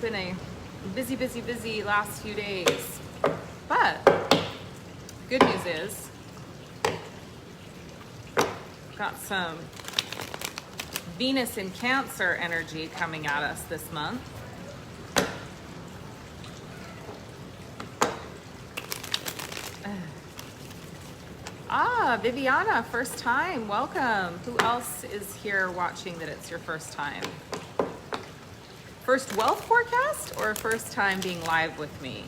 been a busy, busy, busy last few days. But good news is, got some Venus in Cancer energy coming at us this month. Viviana, first time, welcome. Who else is here watching that it's your first time? First wealth forecast or first time being live with me?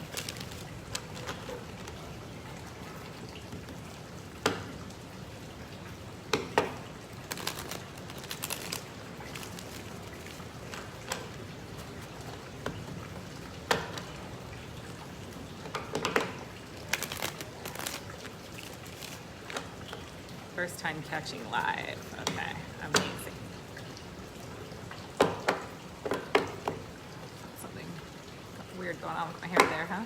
First time catching live. Okay, amazing. Something weird going on with my hair there, huh?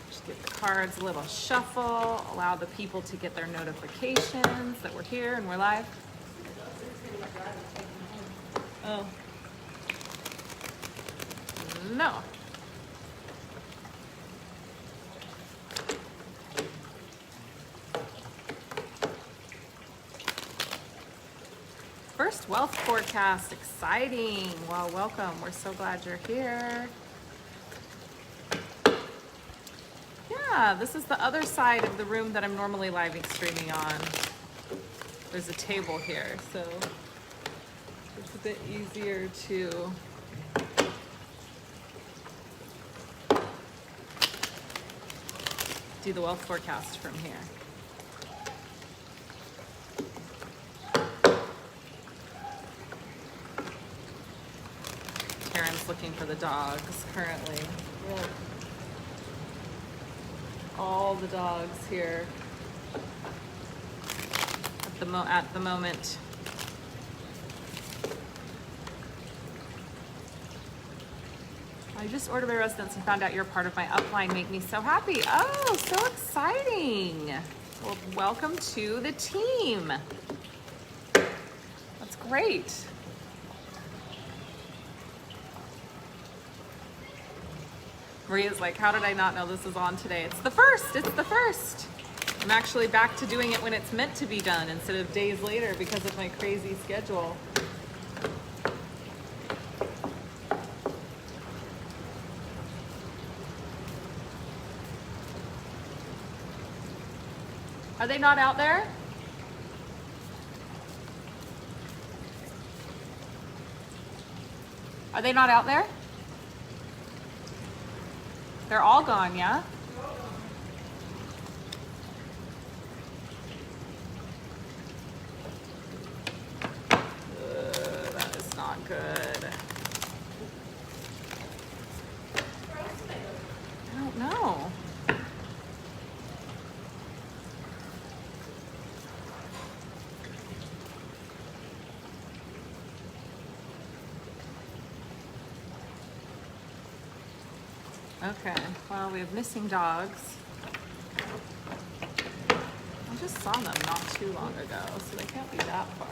Just give the cards a little shuffle, allow the people to get their notifications that we're here and we're live. Oh. No. First wealth forecast, exciting. Well, welcome. We're so glad you're here. Yeah, this is the other side of the room that I'm normally live streaming on. There's a table here, so it's a bit easier to do the wealth forecast from here. Karen's looking for the dogs currently. Look. All the dogs here at the moment. I just ordered my residence and found out you're part of my upline. Make me so happy. Oh, so exciting. Well, welcome to the team. That's great. Maria's like, how did I not know this is on today? It's the first. I'm actually back to doing it when it's meant to be done instead of days later because of my crazy schedule. Are they not out there? Are they not out there? They're all gone, yeah? That is not good. I don't know. Okay, well, we have missing dogs. I just saw them not too long ago, so they can't be that far.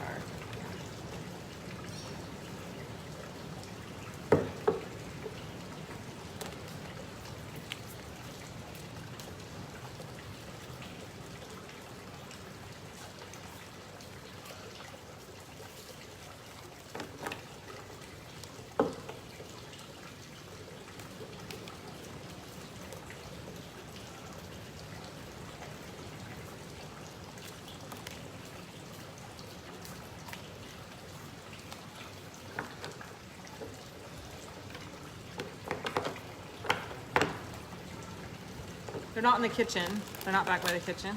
They're not in the kitchen. They're not back by the kitchen.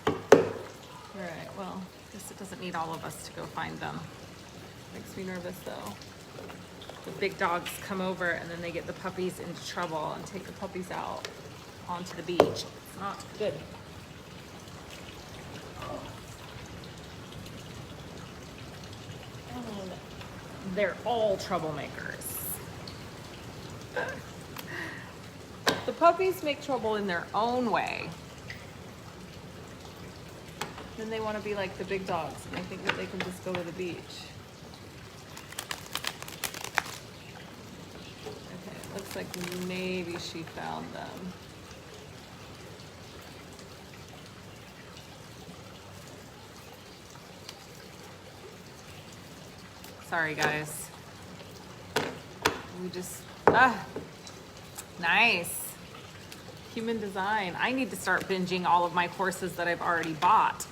All right, well, I guess it doesn't need all of us to go find them. Makes me nervous though. The big dogs come over and then they get the puppies into trouble and take the puppies out onto the beach. It's not good. They're all troublemakers. The puppies make trouble in their own way. Then they want to be like the big dogs, and I think that they can just go to the beach. Okay, it looks like maybe she found them. Sorry, guys. We just, nice. Human design. I need to start binging all of my courses that I've already bought.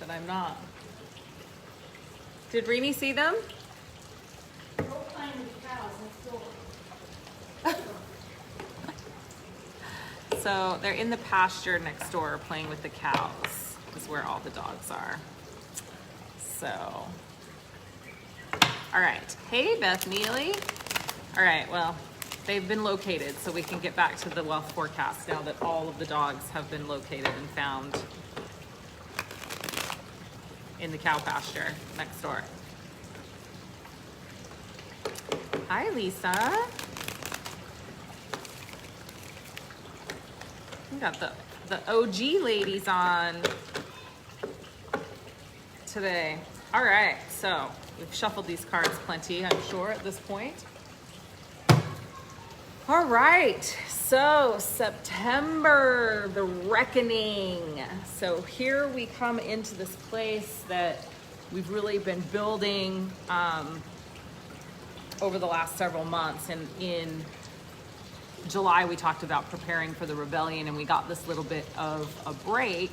But I'm not. Did Rini see them? Go find the cows next door. So they're in the pasture next door playing with the cows, is where all the dogs are. So, all right. Hey, Beth Neely. All right, well, they've been located, so we can get back to the wealth forecast now that all of the dogs have been located and found in the cow pasture next door. Hi, Lisa. We got the OG ladies on today. All right, so we've shuffled these cards plenty, I'm sure, at this point. All right, so September, the reckoning. So here we come into this place that we've really been building over the last several months. And in July, we talked about preparing for the rebellion, and we got this little bit of a break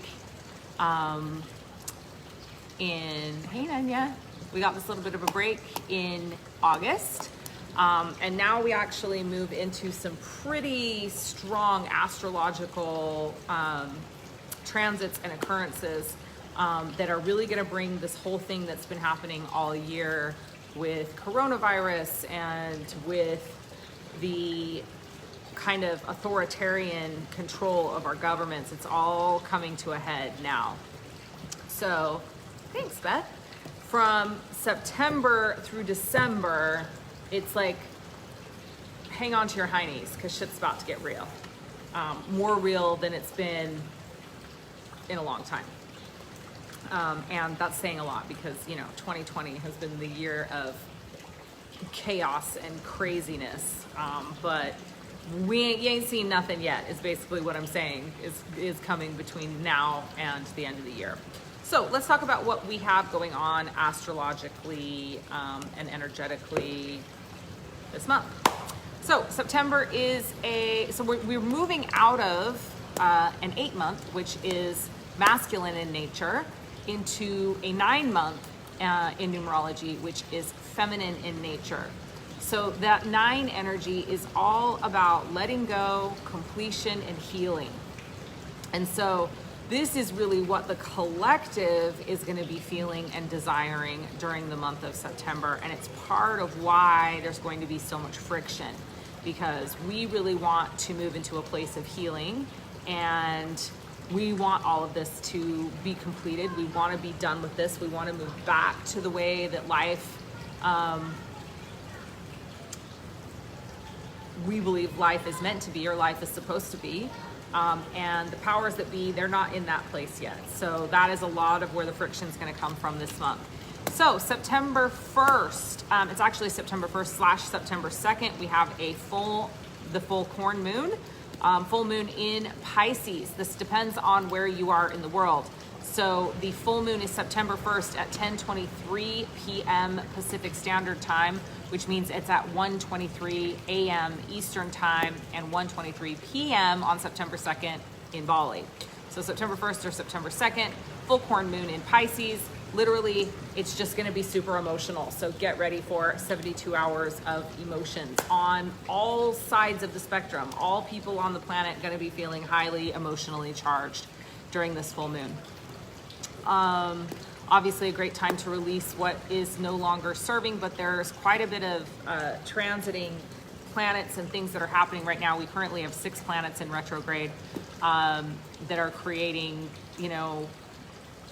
hey Nanya, we got this little bit of a break in August. And now we actually move into some pretty strong astrological transits and occurrences that are really going to bring this whole thing that's been happening all year with coronavirus and with the kind of authoritarian control of our governments. It's all coming to a head now. So, thanks, Beth. From September through December, it's like, hang on to your high knees, because shit's about to get real. More real than it's been in a long time. And that's saying a lot because, 2020 has been the year of chaos and craziness. But you ain't seen nothing yet, is basically what I'm saying, is coming between now and the end of the year. So let's talk about what we have going on astrologically and energetically this month. So September is we're moving out of an 8-month, which is masculine in nature, into a 9-month in numerology, which is feminine in nature. So that 9 energy is all about letting go, completion, and healing. And so this is really what the collective is going to be feeling and desiring during the month of September. And it's part of why there's going to be so much friction, because we really want to move into a place of healing, and we want all of this to be completed. We want to be done with this. We want to move back to the way that life, we believe life is meant to be, or life is supposed to be. And the powers that be, they're not in that place yet. So that is a lot of where the friction is going to come from this month. So September 1st, it's actually September 1st / September 2nd, we have the full corn moon, full moon in Pisces. This depends on where you are in the world. So the full moon is September 1st at 10:23 p.m. Pacific Standard Time, which means it's at 1:23 a.m. Eastern Time and 1:23 p.m. on September 2nd in Bali. So September 1st or September 2nd, full corn moon in Pisces. Literally, it's just going to be super emotional. So get ready for 72 hours of emotions on all sides of the spectrum. All people on the planet going to be feeling highly emotionally charged during this full moon. Obviously a great time to release what is no longer serving, but there's quite a bit of transiting planets and things that are happening right now. We currently have 6 planets in retrograde that are creating,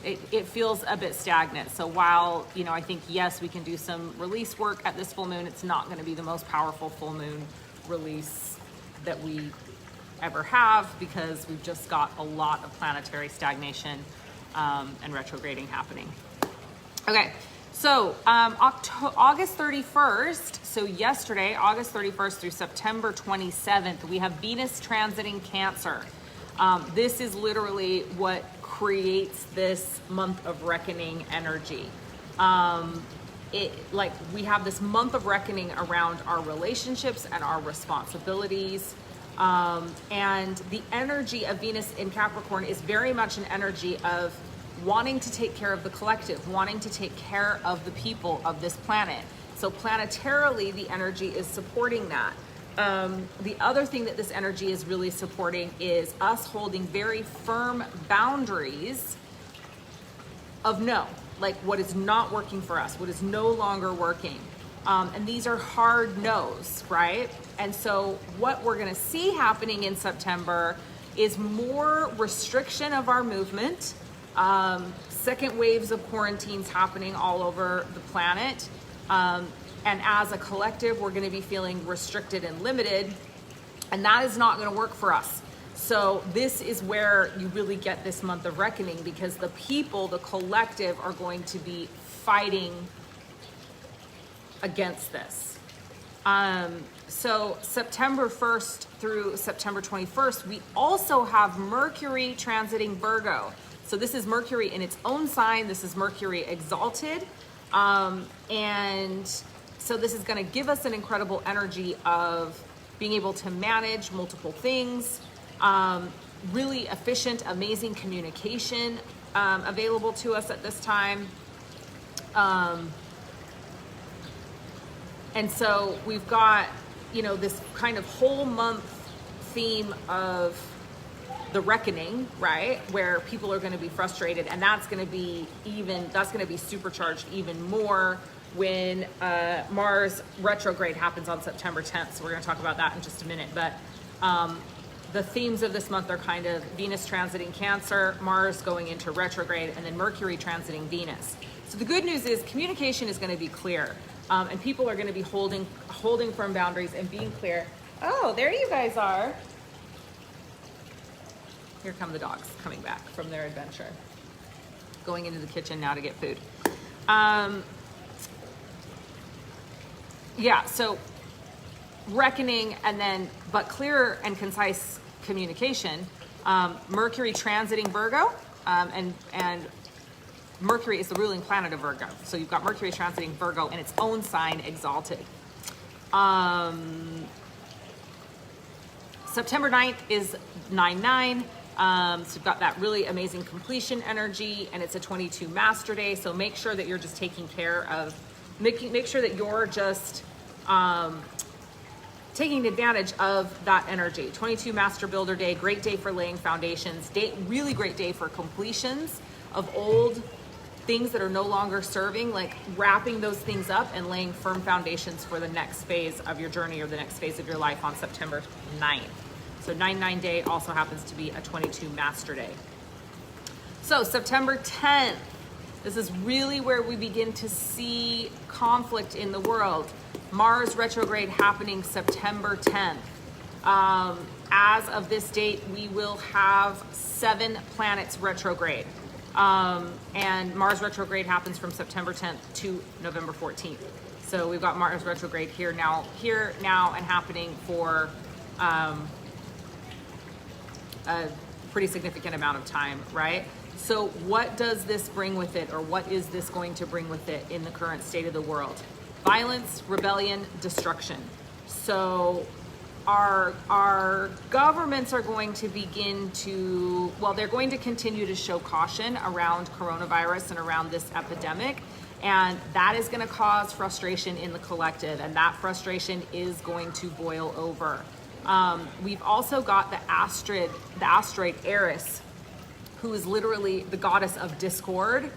it feels a bit stagnant. So while, I think, yes, we can do some release work at this full moon, it's not going to be the most powerful full moon release that we ever have, because we've just got a lot of planetary stagnation and retrograding happening. Okay, so August 31st, so yesterday, August 31st through September 27th, we have Venus transiting Cancer. This is literally what creates this month of reckoning energy. We have this month of reckoning around our relationships and our responsibilities. And the energy of Venus in Capricorn is very much an energy of wanting to take care of the collective, wanting to take care of the people of this planet. So planetarily, the energy is supporting that. The other thing that this energy is really supporting is us holding very firm boundaries of no, like what is not working for us, what is no longer working. And these are hard no's, right? And so what we're gonna see happening in September is more restriction of our movement, second waves of quarantines happening all over the planet. And as a collective, we're going to be feeling restricted and limited, and that is not going to work for us. So this is where you really get this month of reckoning, because the people, the collective, are going to be fighting against this. So September 1st through September 21st, we also have Mercury transiting Virgo. So this is Mercury in its own sign. This is Mercury exalted. And so this is going to give us an incredible energy of being able to manage multiple things, really efficient, amazing communication available to us at this time. And so we've got, this kind of whole month theme of the reckoning, right? Where people are going to be frustrated, and that's going to be supercharged even more when Mars retrograde happens on September 10th. So we're going to talk about that in just a minute. But the themes of this month are kind of Venus transiting Cancer, Mars going into retrograde, and then Mercury transiting Venus. So the good news is communication is going to be clear, and people are going to be holding firm boundaries and being clear. Oh, there you guys are. Here come the dogs coming back from their adventure. Going into the kitchen now to get food. Yeah, so reckoning, and then, but clear and concise communication. Mercury transiting Virgo, and Mercury is the ruling planet of Virgo. So you've got Mercury transiting Virgo in its own sign, exalted. September 9th is 9/9. So you've got that really amazing completion energy, and it's a 22 master day. So make sure that you're just taking care of, make sure that you're just taking advantage of that energy. 22 master builder day, great day for laying foundations, really great day for completions of old things that are no longer serving, like wrapping those things up and laying firm foundations for the next phase of your journey or the next phase of your life on September 9th. So 9/9 day also happens to be a 22 master day. So September 10th, this is really where we begin to see conflict in the world. Mars retrograde happening September 10th. As of this date, we will have 7 planets retrograde. And Mars retrograde happens from September 10th to November 14th. So we've got Mars retrograde here now, and happening for a pretty significant amount of time, right? So what does this bring with it, or what is this going to bring with it in the current state of the world? Violence, rebellion, destruction. So our governments are going to begin to, they're going to continue to show caution around coronavirus and around this epidemic. And that is going to cause frustration in the collective, and that frustration is going to boil over. We've also got the asteroid Eris, who is literally the goddess of discord,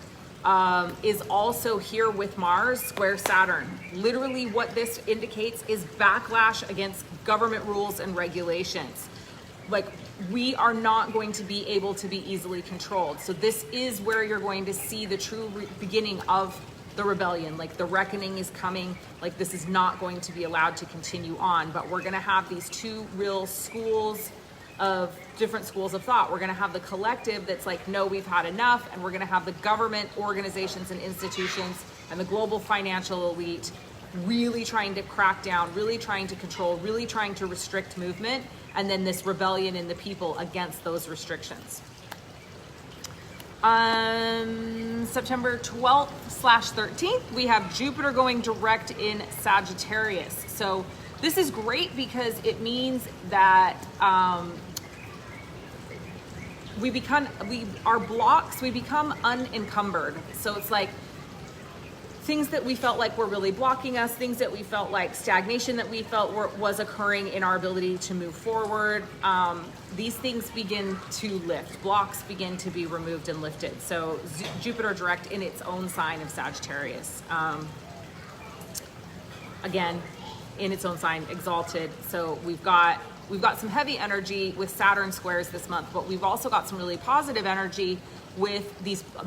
is also here with Mars square Saturn. Literally what this indicates is backlash against government rules and regulations. Like, we are not going to be able to be easily controlled. So this is where you're going to see the true beginning of the rebellion. Like, the reckoning is coming. Like, this is not going to be allowed to continue on, but we're going to have these 2 real schools different schools of thought. We're going to have the collective that's like, no, we've had enough. And we're going to have the government, organizations and institutions and the global financial elite really trying to crack down, really trying to control, really trying to restrict movement. And then this rebellion in the people against those restrictions. September 12th/13th, we have Jupiter going direct in Sagittarius. So this is great because it means that we become unencumbered. So it's like things that we felt like were really blocking us, things that we felt like stagnation that we felt was occurring in our ability to move forward. These things begin to lift. Blocks begin to be removed and lifted. So Jupiter direct in its own sign of Sagittarius. Again, in its own sign, exalted. So we've got some heavy energy with Saturn squares this month, but we've also got some really positive energy with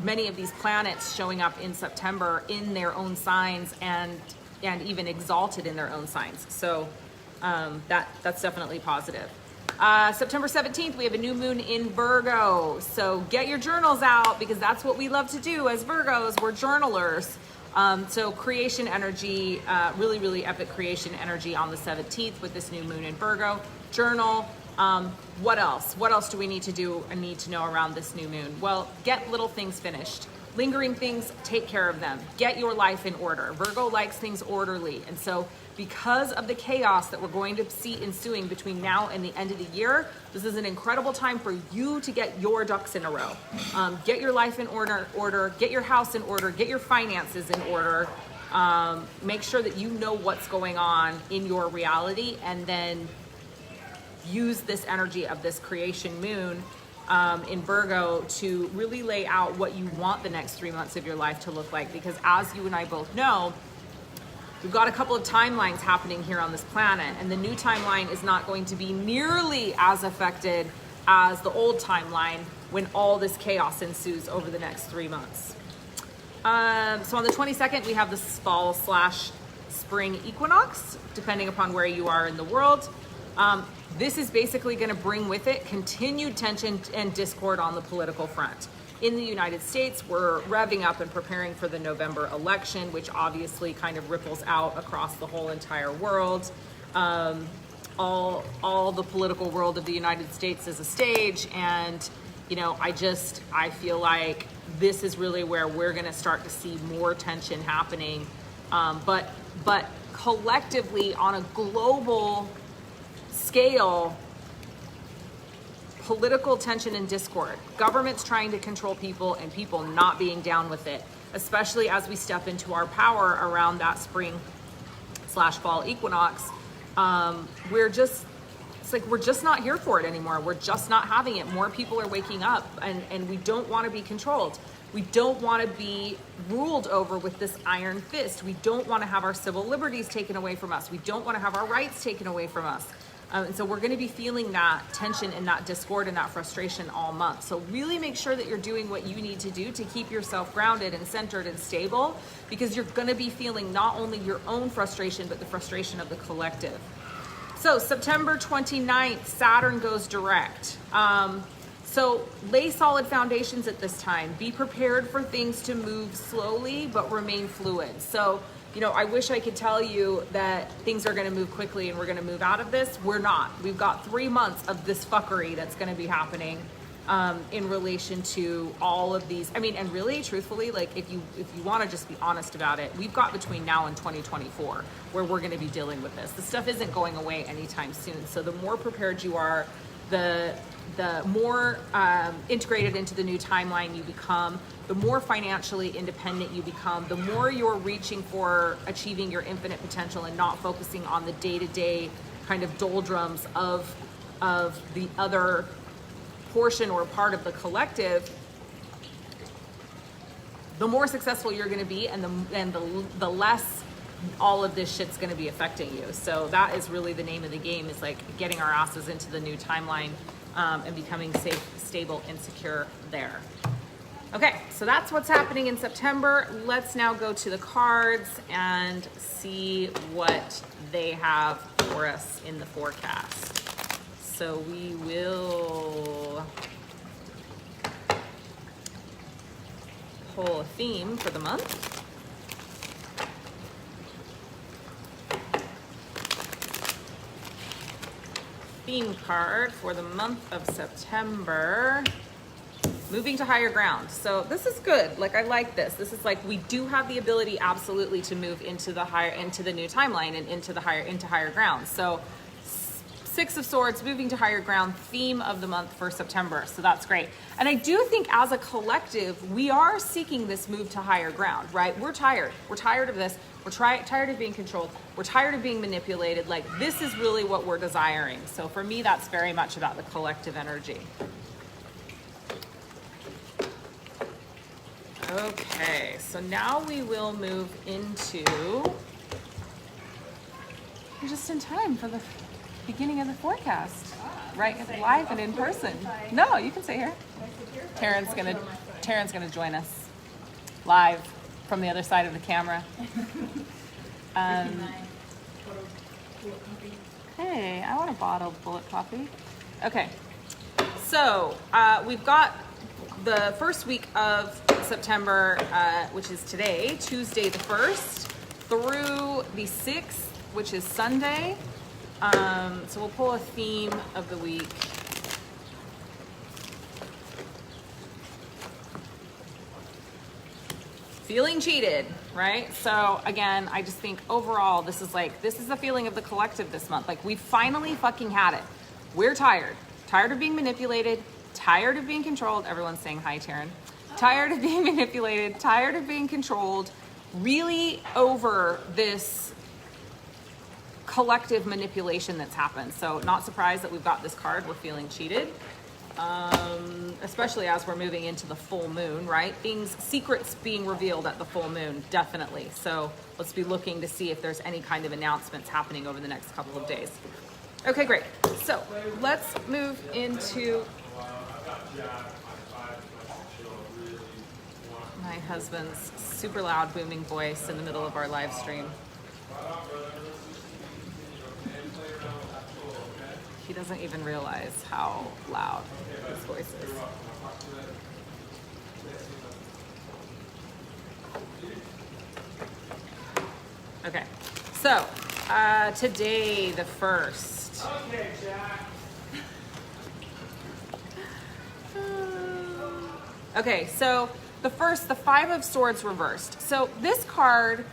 many of these planets showing up in September in their own signs and even exalted in their own signs. So that's definitely positive. September 17th, we have a new moon in Virgo. So get your journals out because that's what we love to do as Virgos. We're journalers. So creation energy, really, really epic creation energy on the 17th with this new moon in Virgo. Journal. What else? What else do we need to do and need to know around this new moon? Well, get little things finished. Lingering things, take care of them. Get your life in order. Virgo likes things orderly. And so because of the chaos that we're going to see ensuing between now and the end of the year, this is an incredible time for you to get your ducks in a row. Get your life in order, get your house in order, get your finances in order. Make sure that you know what's going on in your reality, and then use this energy of this creation moon in Virgo to really lay out what you want the next 3 months of your life to look like. Because as you and I both know, we've got a couple of timelines happening here on this planet, and the new timeline is not going to be nearly as affected as the old timeline when all this chaos ensues over the next 3 months. So on the 22nd, we have the fall/spring equinox, depending upon where you are in the world. This is basically going to bring with it continued tension and discord on the political front. In the United States, we're revving up and preparing for the November election, which obviously kind of ripples out across the whole entire world. All the political world of the United States is a stage, and I feel like this is really where we're going to start to see more tension happening. But collectively, on a global scale, political tension and discord, governments trying to control people and people not being down with it, especially as we step into our power around that spring/fall equinox. We're just not here for it anymore. We're just not having it. More people are waking up, and we don't want to be controlled. We don't want to be ruled over with this iron fist. We don't want to have our civil liberties taken away from us. We don't want to have our rights taken away from us. And so we're going to be feeling that tension and that discord and that frustration all month. So really make sure that you're doing what you need to do to keep yourself grounded and centered and stable, because you're going to be feeling not only your own frustration, but the frustration of the collective. So September 29th, Saturn goes direct. So lay solid foundations at this time. Be prepared for things to move slowly, but remain fluid. So I wish I could tell you that things are going to move quickly and we're going to move out of this. We're not. We've got 3 months of this fuckery that's going to be happening in relation to all of these. I mean, and really, truthfully, like if you want to just be honest about it, we've got between now and 2024 where we're going to be dealing with this. This stuff isn't going away anytime soon. So the more prepared you are, the more integrated into the new timeline you become, the more financially independent you become, the more you're reaching for achieving your infinite potential and not focusing on the day-to-day kind of doldrums of the other portion or part of the collective, the more successful you're going to be, and the less all of this shit's going to be affecting you. So that is really the name of the game, is like getting our asses into the new timeline and becoming safe, stable, and secure there. Okay, so that's what's happening in September. Let's now go to the cards and see what they have for us in the forecast. So we will pull a theme for the month. Theme card for the month of September. Moving to higher ground. So this is good. Like, I like this. This is like, we do have the ability absolutely to move into the new timeline and into higher ground. So Six of Swords, moving to higher ground, theme of the month for September. So that's great. And I do think as a collective, we are seeking this move to higher ground, right? We're tired. We're tired of this. We're tired of being controlled. We're tired of being manipulated. Like, this is really what we're desiring. So for me, that's very much about the collective energy. Okay, so now we will move into, we're just in time for the beginning of the forecast, right? Live and in person. No, you can stay here. Taryn's gonna join us live from the other side of the camera. Hey, I want a bottle of bullet coffee. Okay, so we've got the first week of September, which is today, Tuesday the 1st, through the 6th, which is Sunday. So we'll pull a theme of the week. Feeling cheated, right? So again, I just think overall, this is the feeling of the collective this month. Like, we finally fucking had it. We're tired of being manipulated, tired of being controlled. Everyone's saying hi, Taryn. Tired of being manipulated, tired of being controlled, really over this collective manipulation that's happened. So not surprised that we've got this card, we're feeling cheated. Especially as we're moving into the full moon, right? Secrets being revealed at the full moon, definitely. So let's be looking to see if there's any kind of announcements happening over the next couple of days. Okay, great. So let's move into my husband's super loud booming voice in the middle of our live stream. He doesn't even realize how loud his voice is. Okay, so today the 1st. Okay, Jack. Okay, so the 1st, the 5 of Swords reversed. So this card,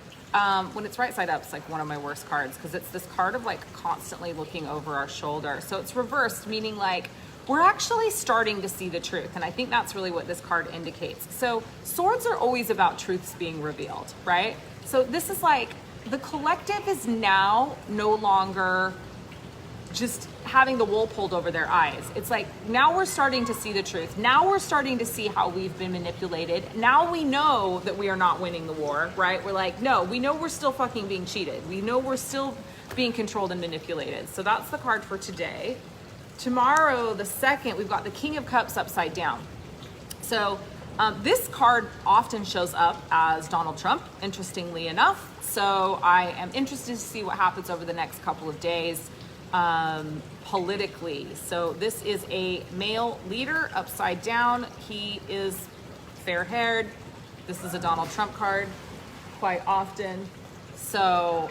when it's right side up, it's like one of my worst cards because it's this card of like constantly looking over our shoulder. So it's reversed, meaning like we're actually starting to see the truth. And I think that's really what this card indicates. So swords are always about truths being revealed, right? So this is like the collective is now no longer just having the wool pulled over their eyes. It's like, now we're starting to see the truth. Now we're starting to see how we've been manipulated. Now we know that we are not winning the war, right? We're like, no, we know we're still fucking being cheated. We know we're still being controlled and manipulated. So that's the card for today. Tomorrow, the 2nd, we've got the King of Cups upside down. So this card often shows up as Donald Trump, interestingly enough. So I am interested to see what happens over the next couple of days. Politically. So this is a male leader upside down. He is fair-haired. This is a Donald Trump card quite often. So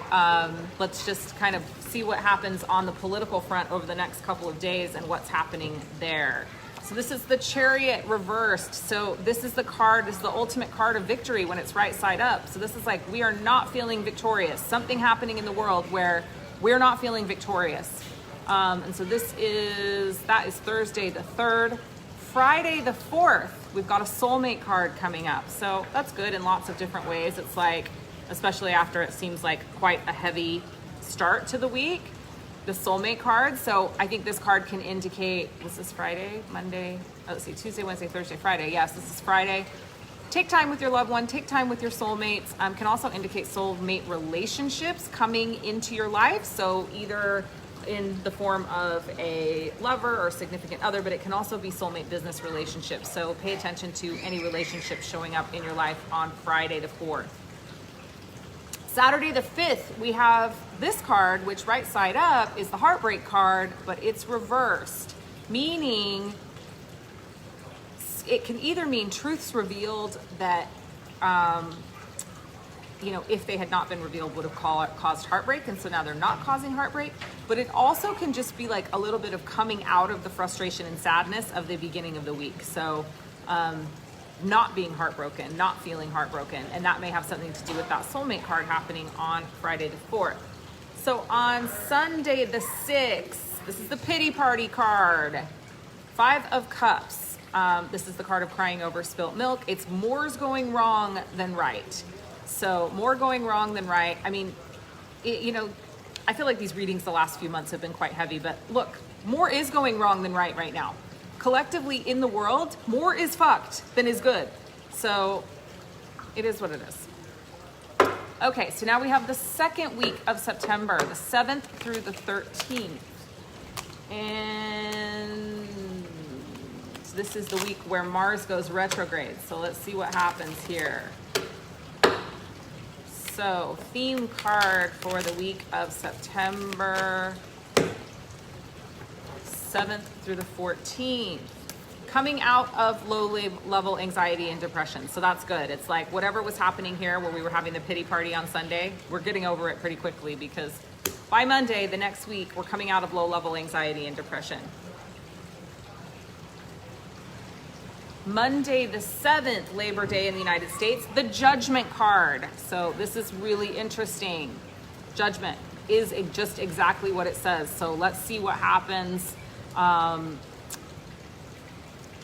let's just kind of see what happens on the political front over the next couple of days and what's happening there. So this is the Chariot Reversed. So this is the card, this is the ultimate card of victory when it's right side up. So this is like, we are not feeling victorious. Something happening in the world where we're not feeling victorious. And so that is Thursday the 3rd. Friday the 4th, we've got a soulmate card coming up. So that's good in lots of different ways. It's like, especially after it seems like quite a heavy start to the week, the soulmate card. So I think this card can indicate, this is Friday, Monday, let's see, Tuesday, Wednesday, Thursday, Friday. Yes, this is Friday. Take time with your loved one, take time with your soulmates. Can also indicate soulmate relationships coming into your life. So either in the form of a lover or significant other, but it can also be soulmate business relationships. So pay attention to any relationships showing up in your life on Friday the 4th. Saturday the 5th, we have this card, which right side up is the heartbreak card, but it's reversed, meaning it can either mean truths revealed that, you know, if they had not been revealed would have caused heartbreak, and so now they're not causing heartbreak, but it also can just be like a little bit of coming out of the frustration and sadness of the beginning of the week. So not being heartbroken, not feeling heartbroken, and that may have something to do with that soulmate card happening on Friday the 4th. So on Sunday the 6th, this is the pity party card, 5 of Cups. This is the card of crying over spilt milk. It's more's going wrong than right. So more going wrong than right. I mean, you know, I feel like these readings the last few months have been quite heavy, but look, more is going wrong than right now. Collectively in the world, more is fucked than is good. So it is what it is. Okay, so now we have the second week of September, the 7th through the 13th. And this is the week where Mars goes retrograde. So let's see what happens here. So theme card for the week of September 7th through the 14th. Coming out of low level anxiety and depression. So that's good. It's like whatever was happening here where we were having the pity party on Sunday, we're getting over it pretty quickly because by Monday, the next week, we're coming out of low level anxiety and depression. Monday the 7th, Labor Day in the United States, the Judgment card. So this is really interesting. Judgment is just exactly what it says. So let's see what happens on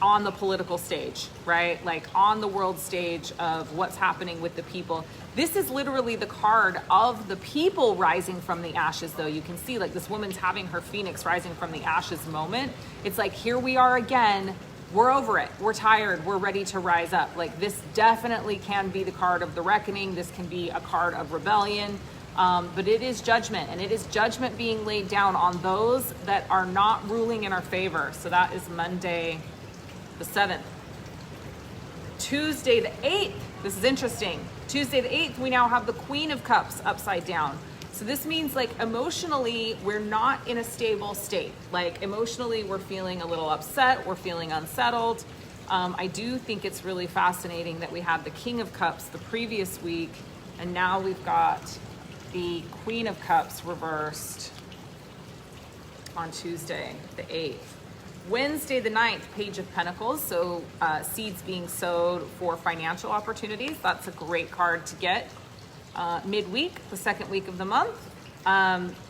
the political stage, right? Like on the world stage of what's happening with the people. This is literally the card of the people rising from the ashes, though. You can see like this woman's having her phoenix rising from the ashes moment. It's like, here we are again. We're over it. We're tired. We're ready to rise up. Like this definitely can be the card of the reckoning. This can be a card of rebellion. But it is judgment, and it is judgment being laid down on those that are not ruling in our favor. So that is Monday the 7th. Tuesday the 8th. This is interesting. Tuesday the 8th, we now have the Queen of Cups upside down. So this means like emotionally, we're not in a stable state. Like emotionally, we're feeling a little upset. We're feeling unsettled. I do think it's really fascinating that we had the King of Cups the previous week, and now we've got the Queen of Cups reversed on Tuesday the 8th. Wednesday the 9th, Page of Pentacles. So seeds being sowed for financial opportunities. That's a great card to get. Midweek, the second week of the month.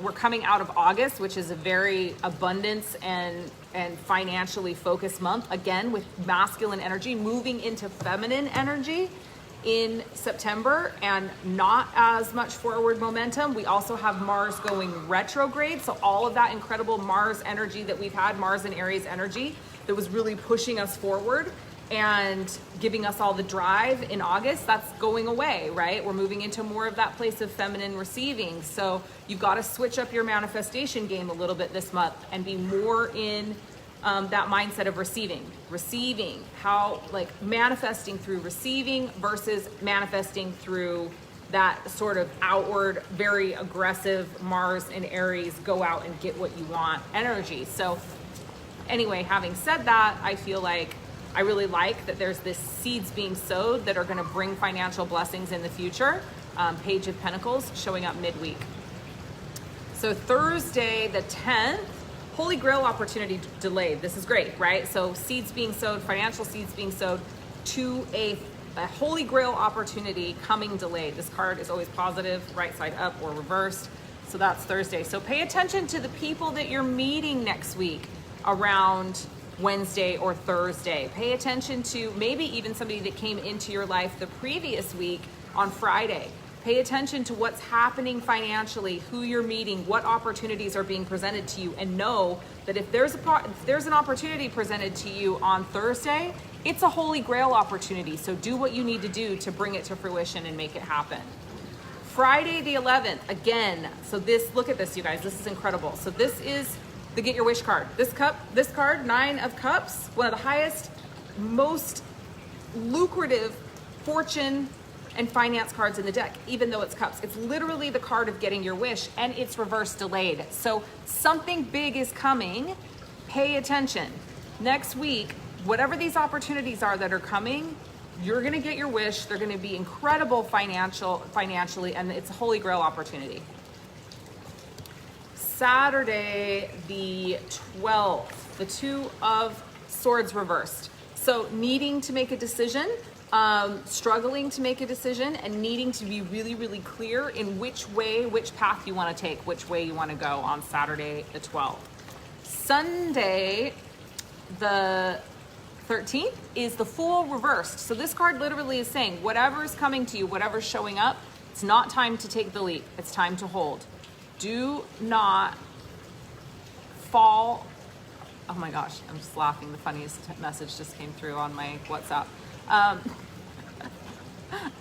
We're coming out of August, which is a very abundance and financially focused month, again with masculine energy, moving into feminine energy in September, and not as much forward momentum. We also have Mars going retrograde, so all of that incredible Mars energy that we've had, Mars and Aries energy, that was really pushing us forward and giving us all the drive in August, that's going away, right? We're moving into more of that place of feminine receiving. So you've got to switch up your manifestation game a little bit this month and be more in that mindset of receiving, how like manifesting through receiving versus manifesting through that sort of outward, very aggressive Mars and Aries, go out and get what you want energy. So anyway, having said that, I feel like I really like that there's this seeds being sowed that are going to bring financial blessings in the future. Page of Pentacles showing up midweek. So Thursday the 10th, Holy Grail opportunity delayed. This is great, right? So seeds being sowed, financial seeds being sowed to a Holy Grail opportunity coming delayed. This card is always positive, right side up or reversed. So that's Thursday. So pay attention to the people that you're meeting next week around Wednesday or Thursday. Pay attention to maybe even somebody that came into your life the previous week on Friday. Pay attention to what's happening financially, who you're meeting, what opportunities are being presented to you, and know that if there's an opportunity presented to you on Thursday, it's a Holy Grail opportunity. So do what you need to do to bring it to fruition and make it happen. Friday the 11th, again, so this, look at this, you guys, this is incredible. So this is the Get Your Wish card. This card, 9 of Cups, one of the highest, most lucrative fortune and finance cards in the deck, even though it's cups. It's literally the card of getting your wish, and it's reverse delayed. So something big is coming. Pay attention. Next week, whatever these opportunities are that are coming, you're gonna get your wish. They're gonna be incredible financially, and it's a holy grail opportunity. Saturday, the 12th, the Two of Swords reversed. So needing to make a decision, struggling to make a decision, and needing to be really, really clear in which path you want to take, which way you want to go on Saturday, the 12th. Sunday, the 13th, is the Fool reversed. So this card literally is saying, whatever is coming to you, whatever's showing up, it's not time to take the leap. It's time to hold. Do not fall. Oh my gosh, I'm just laughing. The funniest message just came through on my WhatsApp.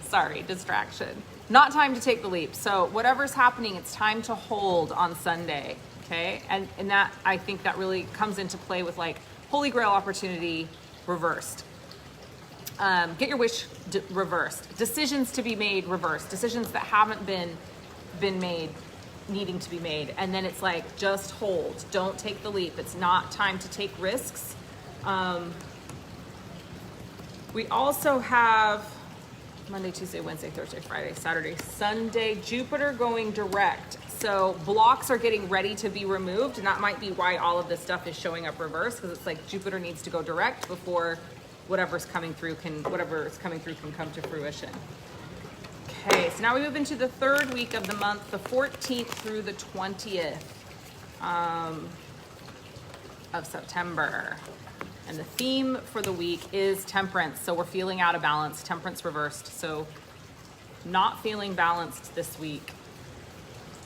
Sorry, distraction. Not time to take the leap. So whatever's happening, it's time to hold on Sunday, okay? And that, I think that really comes into play with like Holy Grail opportunity reversed. Get your wish reversed. Decisions to be made reversed. Decisions that haven't been made needing to be made. And then it's like, just hold. Don't take the leap. It's not time to take risks. We also have Monday, Tuesday, Wednesday, Thursday, Friday, Saturday, Sunday, Jupiter going direct. So blocks are getting ready to be removed, and that might be why all of this stuff is showing up reverse, because it's like Jupiter needs to go direct before whatever's coming through can come to fruition. Okay, so now we move into the third week of the month, the 14th through the 20th of September. And the theme for the week is temperance. So we're feeling out of balance, temperance reversed. So not feeling balanced this week.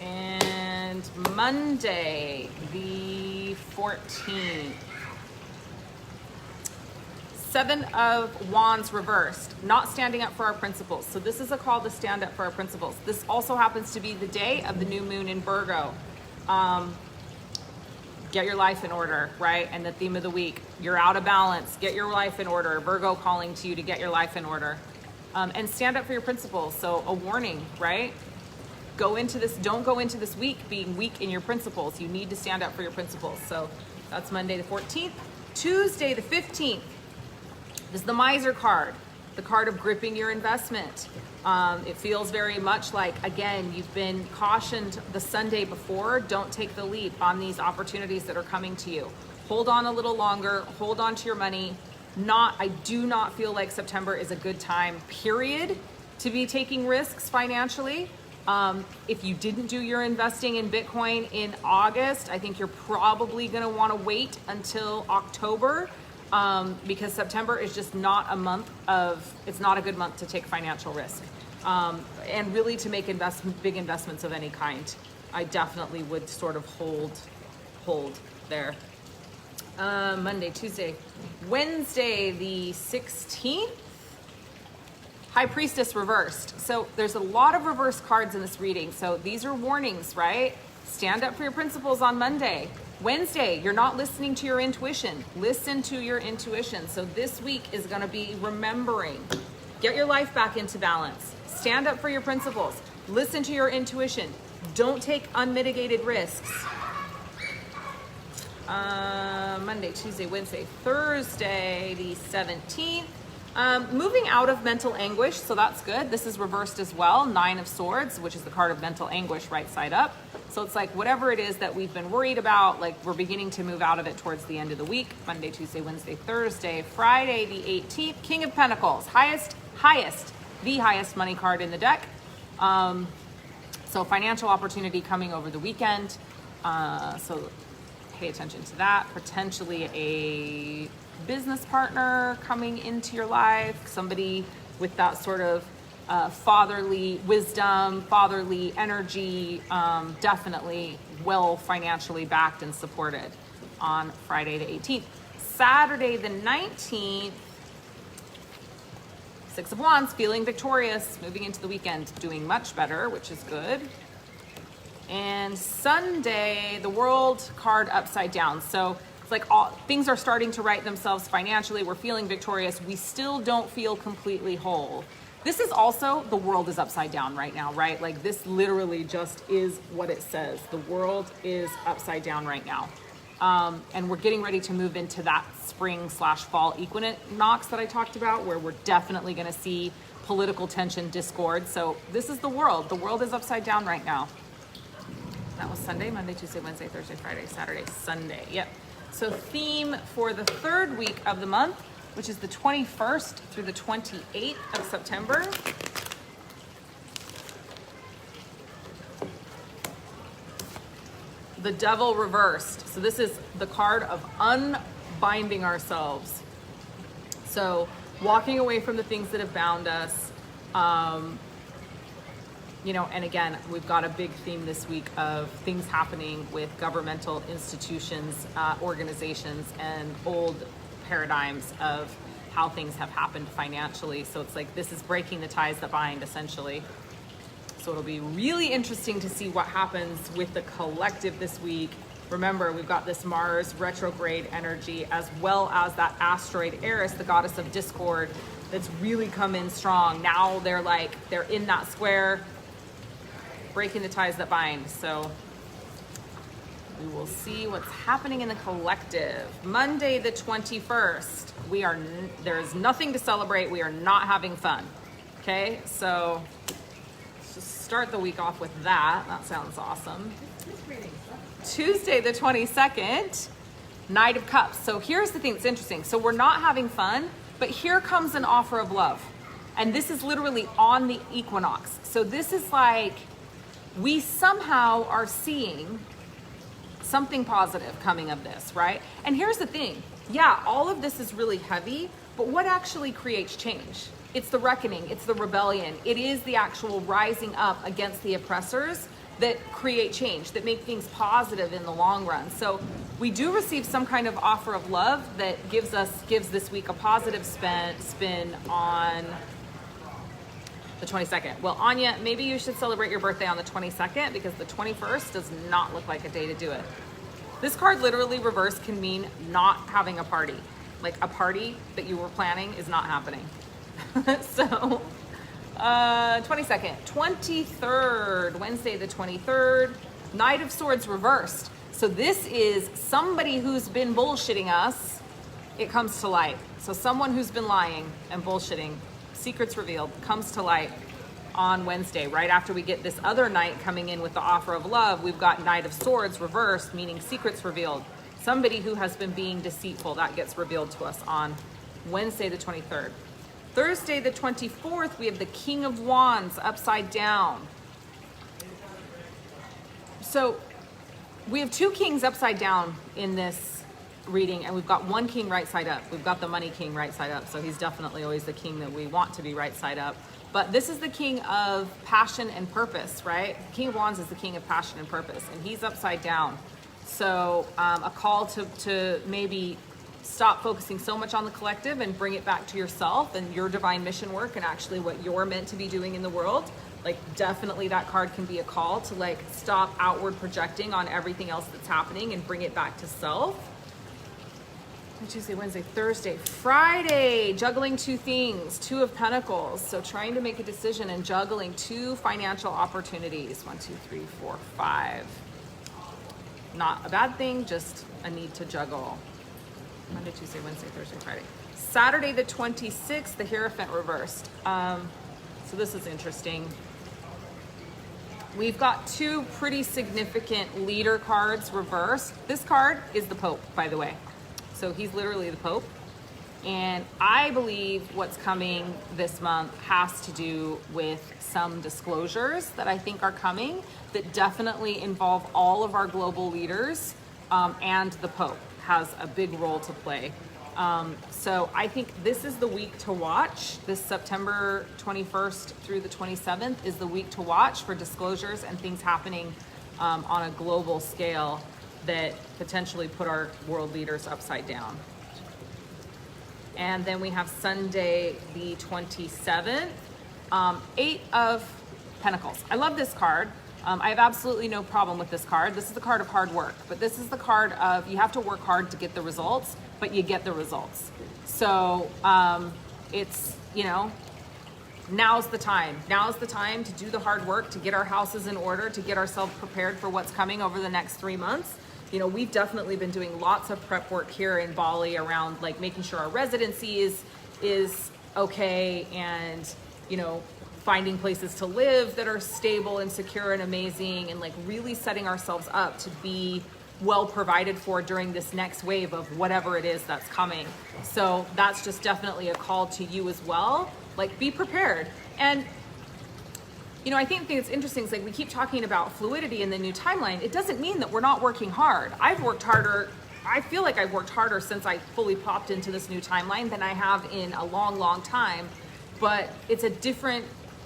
And Monday, the 14th. Seven of Wands reversed, not standing up for our principles. So this is a call to stand up for our principles. This also happens to be the day of the new moon in Virgo. Get your life in order, right? And the theme of the week, you're out of balance, get your life in order. Virgo calling to you to get your life in order. And stand up for your principles. So a warning, right? Don't go into this week being weak in your principles. You need to stand up for your principles. So that's Monday the 14th. Tuesday the 15th. This is the Miser card, the card of gripping your investment. It feels very much like, again, you've been cautioned the Sunday before, don't take the leap on these opportunities that are coming to you. Hold on a little longer, hold on to your money. I do not feel like September is a good time, period, to be taking risks financially. If you didn't do your investing in Bitcoin in August, I think you're probably gonna wanna wait until October. Because September is just not it's not a good month to take financial risk. And really to make big investments of any kind. I definitely would sort of hold there. Monday, Tuesday, Wednesday, the 16th, High Priestess reversed. So there's a lot of reverse cards in this reading. So these are warnings, right? Stand up for your principles on Monday. Wednesday, you're not listening to your intuition. Listen to your intuition. So this week is going to be remembering. Get your life back into balance. Stand up for your principles. Listen to your intuition. Don't take unmitigated risks. Monday, Tuesday, Wednesday, Thursday, the 17th. Moving out of mental anguish, so that's good. This is reversed as well. 9 of Swords, which is the card of mental anguish, right side up. So it's like whatever it is that we've been worried about, like we're beginning to move out of it towards the end of the week. Monday, Tuesday, Wednesday, Thursday, Friday, the 18th. King of Pentacles, the highest money card in the deck. So financial opportunity coming over the weekend. So pay attention to that. Potentially a business partner coming into your life, somebody with that sort of fatherly wisdom, fatherly energy, definitely well financially backed and supported on Friday the 18th. Saturday the 19th, 6 of Wands, feeling victorious, moving into the weekend, doing much better, which is good. And Sunday, the World card upside down. So it's like things are starting to right themselves financially. We're feeling victorious. We still don't feel completely whole. This is also, the world is upside down right now, right? Like this literally just is what it says. The world is upside down right now. And we're getting ready to move into that spring/fall equinox that I talked about, where we're definitely going to see political tension, discord. So this is the world. The world is upside down right now. That was Sunday, Monday, Tuesday, Wednesday, Thursday, Friday, Saturday, Sunday. Yep. So theme for the third week of the month, which is the 21st through the 28th of September. The Devil Reversed. So this is the card of unbinding ourselves. So walking away from the things that have bound us. And again, we've got a big theme this week of things happening with governmental institutions, organizations, and old paradigms of how things have happened financially. So it's like this is breaking the ties that bind, essentially. So it'll be really interesting to see what happens with the collective this week. Remember, we've got this Mars retrograde energy, as well as that asteroid Eris, the goddess of discord, that's really come in strong. Now they're in that square, breaking the ties that bind. So we will see what's happening in the collective. Monday the 21st, there is nothing to celebrate. We are not having fun. Okay, so let's just start the week off with that. That sounds awesome. Tuesday the 22nd, Knight of Cups. So here's the thing that's interesting. So we're not having fun, but here comes an offer of love. And this is literally on the equinox. So this is like, we somehow are seeing something positive coming of this, right? And here's the thing. Yeah, all of this is really heavy, but what actually creates change? It's the reckoning, it's the rebellion. It is the actual rising up against the oppressors that create change, that make things positive in the long run. So we do receive some kind of offer of love that gives this week a positive spin on the 22nd. Well, Anya, maybe you should celebrate your birthday on the 22nd, because the 21st does not look like a day to do it. This card literally reversed can mean not having a party. Like a party that you were planning is not happening. So 22nd, 23rd, Wednesday the 23rd, Knight of Swords reversed. So this is somebody who's been bullshitting us. It comes to light. So someone who's been lying and bullshitting, secrets revealed, comes to light on Wednesday. Right after we get this other knight coming in with the offer of love, we've got Knight of Swords reversed, meaning secrets revealed. Somebody who has been being deceitful, that gets revealed to us on Wednesday the 23rd. Thursday the 24th, we have the King of Wands upside down. So we have two kings upside down in this reading, and we've got one king right side up. We've got the money king right side up, so he's definitely always the king that we want to be right side up. But this is the king of passion and purpose, right? The King of Wands is the king of passion and purpose, and he's upside down. So a call to maybe stop focusing so much on the collective and bring it back to yourself and your divine mission work and actually what you're meant to be doing in the world. Like definitely that card can be a call to like stop outward projecting on everything else that's happening and bring it back to self. Tuesday, Wednesday, Thursday, Friday, juggling two things, Two of Pentacles. So trying to make a decision and juggling two financial opportunities. 1, 2, 3, 4, 5. Not a bad thing, just a need to juggle. Monday, Tuesday, Wednesday, Thursday, Friday. Saturday the 26th, the Hierophant Reversed. So this is interesting. We've got two pretty significant leader cards reversed. This card is the Pope, by the way. So he's literally the Pope. And I believe what's coming this month has to do with some disclosures that I think are coming that definitely involve all of our global leaders, and the Pope has a big role to play. So I think this is the week to watch. This September 21st through the 27th is the week to watch for disclosures and things happening on a global scale that potentially put our world leaders upside down. And then we have Sunday the 27th, 8 of Pentacles. I love this card. I have absolutely no problem with this card. This is the card of hard work, but this is the card of you have to work hard to get the results, but you get the results. So it's, now's the time. Now's the time to do the hard work, to get our houses in order, to get ourselves prepared for what's coming over the next 3 months. You know, we've definitely been doing lots of prep work here in Bali around like making sure our residency is okay, and, you know, finding places to live that are stable and secure and amazing, and like really setting ourselves up to be well provided for during this next wave of whatever it is that's coming. So that's just definitely a call to you as well. Like, be prepared. And, you know, I think it's interesting is like we keep talking about fluidity in the new timeline. It doesn't mean that we're not working hard. I've worked harder. I feel like I've worked harder since I fully popped into this new timeline than I have in a long, long time. But it's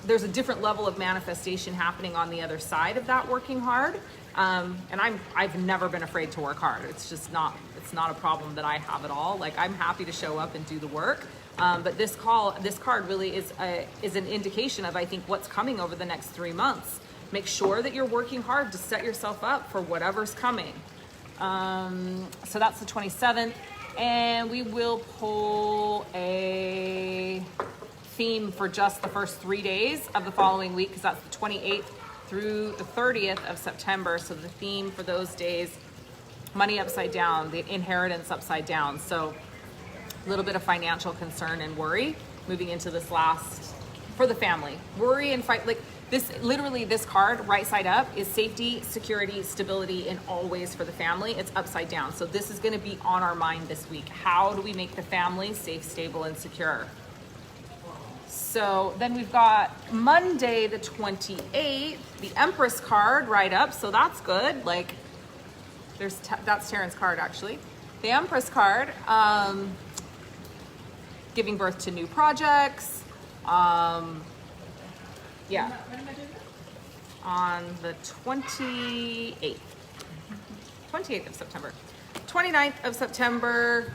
there's a different level of manifestation happening on the other side of that working hard. And I've never been afraid to work hard. It's not a problem that I have at all. Like, I'm happy to show up and do the work. But this card really is an indication of, I think, what's coming over the next 3 months. Make sure that you're working hard to set yourself up for whatever's coming. So that's the 27th, and we will pull a theme for just the first 3 days of the following week, because that's the 28th through the 30th of September. So the theme for those days, money upside down, the inheritance upside down. So a little bit of financial concern and worry moving into this last, for the family. Worry and fight, like this, literally this card, right side up, is safety, security, stability in all ways for the family. It's upside down. So this is gonna be on our mind this week. How do we make the family safe, stable, and secure? So then we've got Monday the 28th, the Empress card right up. So that's good. Like, that's Taryn's card actually. The Empress card, giving birth to new projects. Yeah. On the 28th of September. 29th of September,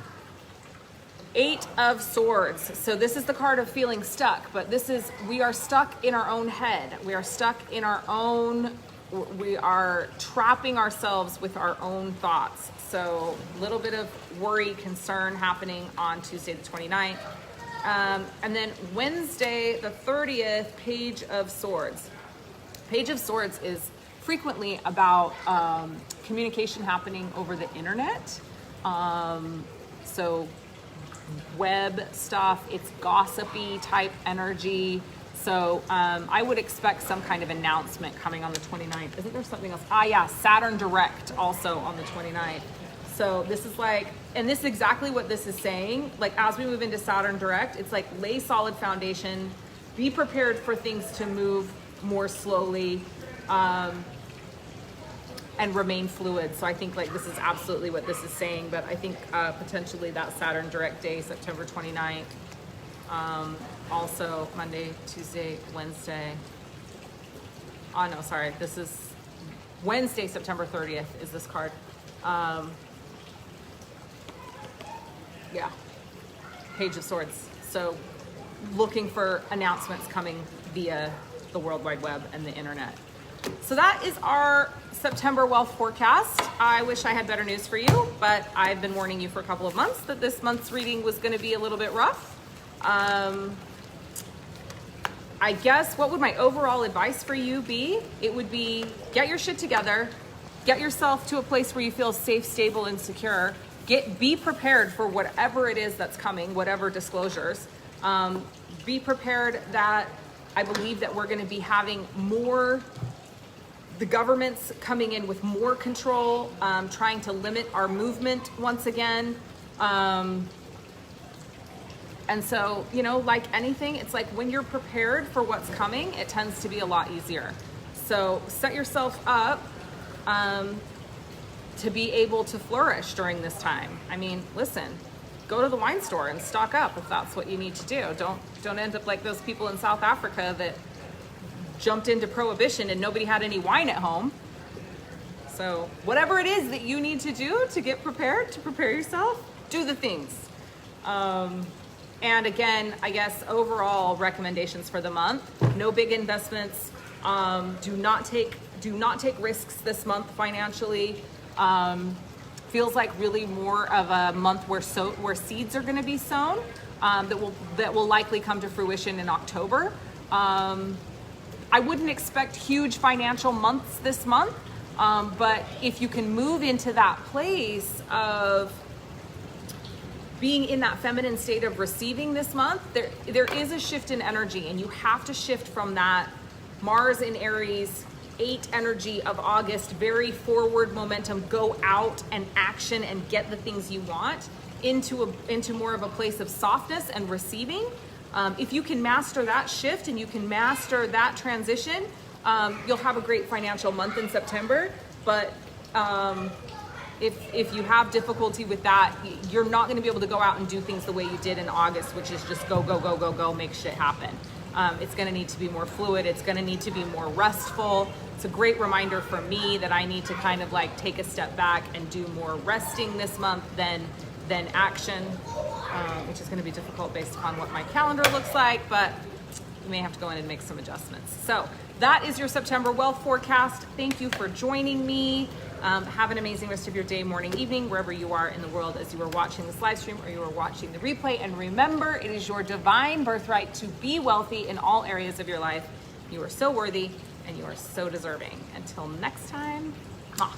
8 of Swords. So this is the card of feeling stuck, but we are stuck in our own head. We are stuck in we are trapping ourselves with our own thoughts. So a little bit of worry, concern happening on Tuesday the 29th. And then Wednesday the 30th, Page of Swords. Page of Swords is frequently about communication happening over the internet. So web stuff, it's gossipy type energy. So I would expect some kind of announcement coming on the 29th. Isn't there something else? Yeah, Saturn Direct also on the 29th. So this is like, and this is exactly what this is saying. Like, as we move into Saturn Direct, it's like lay solid foundation, be prepared for things to move more slowly, and remain fluid. So I think like this is absolutely what this is saying, but I think potentially that Saturn Direct day, September 29th, also Monday, Tuesday, Wednesday. Oh no, sorry, this is Wednesday, September 30th is this card. Yeah, Page of Swords. So looking for announcements coming via the World Wide Web and the internet. So that is our September wealth forecast. I wish I had better news for you, but I've been warning you for a couple of months that this month's reading was going to be a little bit rough. I guess what would my overall advice for you be? It would be get your shit together, get yourself to a place where you feel safe, stable, and secure. Be prepared for whatever it is that's coming, whatever disclosures. Be prepared that I believe that we're going to be having the government's coming in with more control, trying to limit our movement once again. And so, you know, like anything, it's like when you're prepared for what's coming, it tends to be a lot easier. So set yourself up to be able to flourish during this time. I mean, listen, go to the wine store and stock up if that's what you need to do. Don't end up like those people in South Africa that jumped into prohibition and nobody had any wine at home. So whatever it is that you need to do to get prepared, to prepare yourself, do the things. And again, I guess overall recommendations for the month: no big investments. Do not take risks this month financially. Feels like really more of a month where seeds are going to be sown that will likely come to fruition in October. I wouldn't expect huge financial months this month, but if you can move into that place of being in that feminine state of receiving this month, there is a shift in energy, and you have to shift from that Mars in Aries 8 energy of August, very forward momentum, go out and action and get the things you want, into more of a place of softness and receiving. If you can master that shift and you can master that transition, you'll have a great financial month in September. But if you have difficulty with that, you're not going to be able to go out and do things the way you did in August, which is just go, go, go, go, go, make shit happen. It's going to need to be more fluid. It's going to need to be more restful. It's a great reminder for me that I need to kind of like take a step back and do more resting this month than action, which is going to be difficult based upon what my calendar looks like, but you may have to go in and make some adjustments. So that is your September wealth forecast. Thank you for joining me. Have an amazing rest of your day, morning, evening, wherever you are in the world as you are watching this live stream or you are watching the replay. And remember, it is your divine birthright to be wealthy in all areas of your life. You are so worthy and you are so deserving. Until next time, mwah.